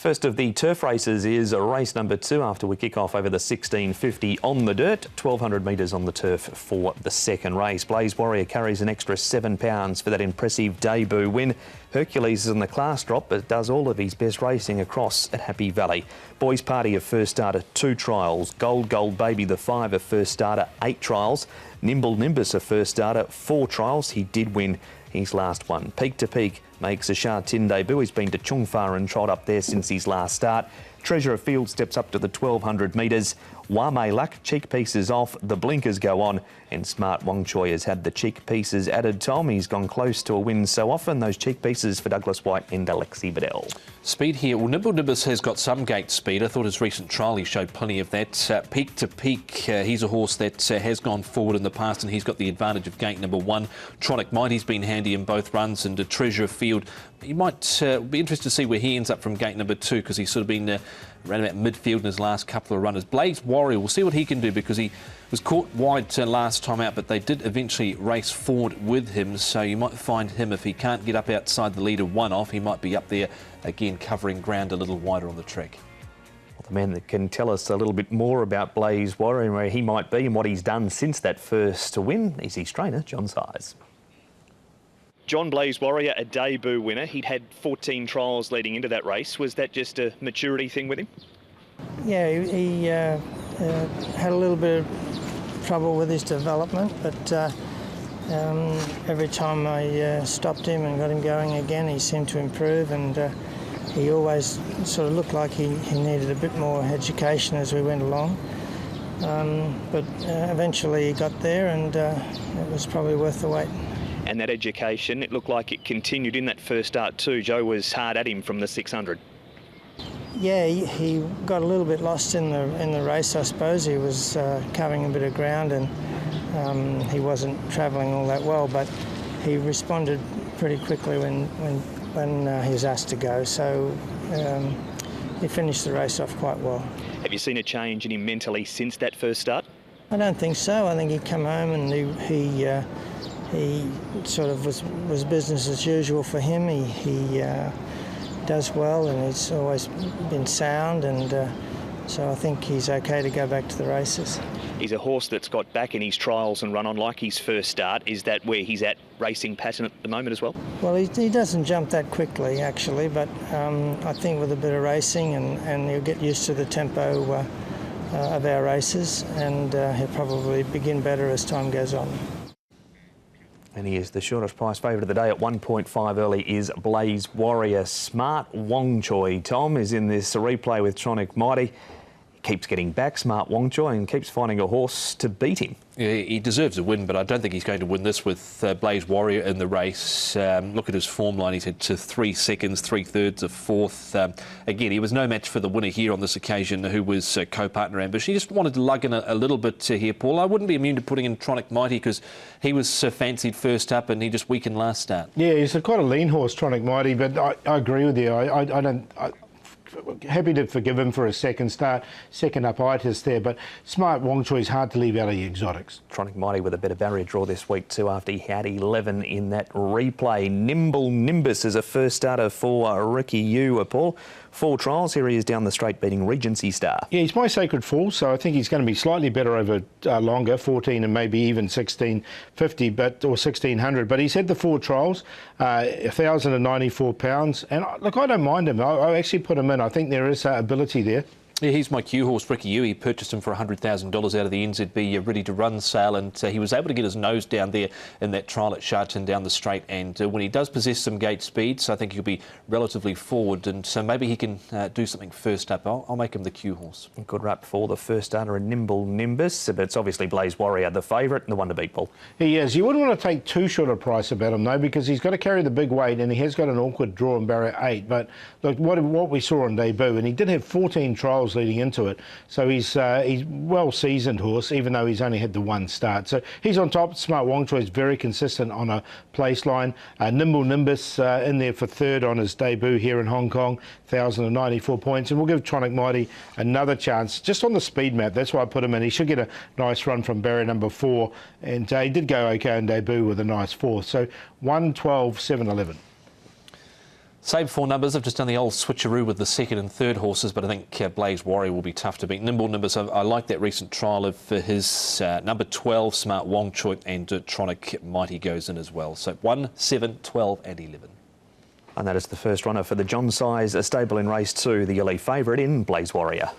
First of the turf races is race number 2 after we kick off over the 1650 on the dirt. 1200 metres on the turf for the second race. Blaze Warrior carries an extra £7 for that impressive debut win. Hercules is in the class drop but does all of his best racing across at Happy Valley. Boys Party of first starter 2 trials. Gold Baby the 5 of first starter 8 trials. Nimble Nimbus of first starter 4 trials. He did win his last one. Peak to Peak makes a Sha Tin debut. He's been to Chungfa and trot up there since his last start. Treasure of Field steps up to the 1200 metres. Wame Luck, cheek pieces off, the blinkers go on, and Smart Wong Choi has had the cheek pieces added. Tom, he's gone close to a win so often. Those cheek pieces for Douglas White and Alexi Bedell. Speed here. Well, Nimble Nimbus has got some gate speed. I thought his recent trial he showed plenty of that. Peak to Peak, he's a horse that has gone forward in the past and he's got the advantage of gate number 1. Tronic Mighty's been handy in both runs, and Treasure of Field, you might be interested to see where he ends up from gate number 2, because he's sort of been around about midfield in his last couple of runners. Blaze Warrior, we'll see what he can do, because he was caught wide last time out, but they did eventually race forward with him, so you might find him, if he can't get up outside the leader one off, he might be up there again covering ground a little wider on the track. Well, the man that can tell us a little bit more about Blaze Warrior and where he might be and what he's done since that first win is his trainer, John Size. John, Blaze Warrior, a debut winner. He'd had 14 trials leading into that race. Was that just a maturity thing with him? Yeah, he had a little bit of trouble with his development, but every time I stopped him and got him going again, he seemed to improve, and he always sort of looked like he needed a bit more education as we went along. But eventually he got there, and it was probably worth the wait. And that education, it looked like it continued in that first start too. Joe was hard at him from the 600. Yeah, he got a little bit lost in the race, I suppose. He was covering a bit of ground, and he wasn't travelling all that well, but he responded pretty quickly when he was asked to go. So he finished the race off quite well. Have you seen a change in him mentally since that first start? I don't think so. I think he came home and he sort of was business as usual for him. He does well, and he's always been sound, and so I think he's okay to go back to the races. He's a horse that's got back in his trials and run on like his first start. Is that where he's at racing pattern at the moment as well? Well, he doesn't jump that quickly actually, but I think with a bit of racing and he'll get used to the tempo of our races, and he'll probably begin better as time goes on. And he is the shortest price favourite of the day at 1.5 early is Blaze Warrior. Smart Wong Choi, Tom, is in this replay with Tronic Mighty. He keeps getting back, Smart Wong Choi, and keeps finding a horse to beat him. Yeah, he deserves a win, but I don't think he's going to win this with Blaze Warrior in the race. Look at his form line. He's had to 3 seconds, 3/3 of fourth. Again, he was no match for the winner here on this occasion, who was co-partner Ambush. He just wanted to lug in a little bit here, Paul. I wouldn't be immune to putting in Tronic Mighty, because he was fancied first up and he just weakened last start. Yeah, he's quite a lean horse, Tronic Mighty, but I agree with you. Happy to forgive him for a second start, second up-itis there, but Smart Wong Choi is hard to leave out of the exotics. Tronic Mighty with a better barrier draw this week too, after he had 11 in that replay. Nimble Nimbus is a first starter for Ricky Yu, Paul. 4 trials, here he is down the straight beating Regency Star. Yeah, he's my sacred fool, so I think he's going to be slightly better over longer, 14 and maybe even 1650 or 1600, but he's had the 4 trials, £1,094, and look, I don't mind him. I actually put him in. I think there is ability there. Yeah, he's my Q horse, Ricky Yu. He purchased him for $100,000 out of the NZB ready-to-run sale, and he was able to get his nose down there in that trial at Sha Tin down the straight, and when he does possess some gate speed, so I think he'll be relatively forward, and so maybe he can do something first up. I'll make him the Q horse. Good rap for the first starter in Nimble Nimbus, but it's obviously Blaze Warrior, the favourite and the one to beat, Paul. He is. You wouldn't want to take too short a price about him, though, because he's got to carry the big weight, and he has got an awkward draw in barrier 8, but look, what we saw on debut, and he did have 14 trials leading into it. So he's well-seasoned horse, even though he's only had the 1 start. So he's on top. Smart Wong Choi is very consistent on a place line. Nimble Nimbus in there for 3rd on his debut here in Hong Kong, 1,094 points. And we'll give Tronic Mighty another chance, just on the speed map. That's why I put him in. He should get a nice run from barrier number 4. And he did go okay on debut with a nice 4th. So 1, 12, 7, 11. Same 4 numbers. I've just done the old switcheroo with the second and third horses, but I think Blaze Warrior will be tough to beat. Nimble Nimbus, I like that recent trial of his number 12, Smart Wong Choi, and Tronic Mighty goes in as well. So 1, 7, 12 and 11. And that is the first runner for the John Size stable in race 2, the early favourite in Blaze Warrior.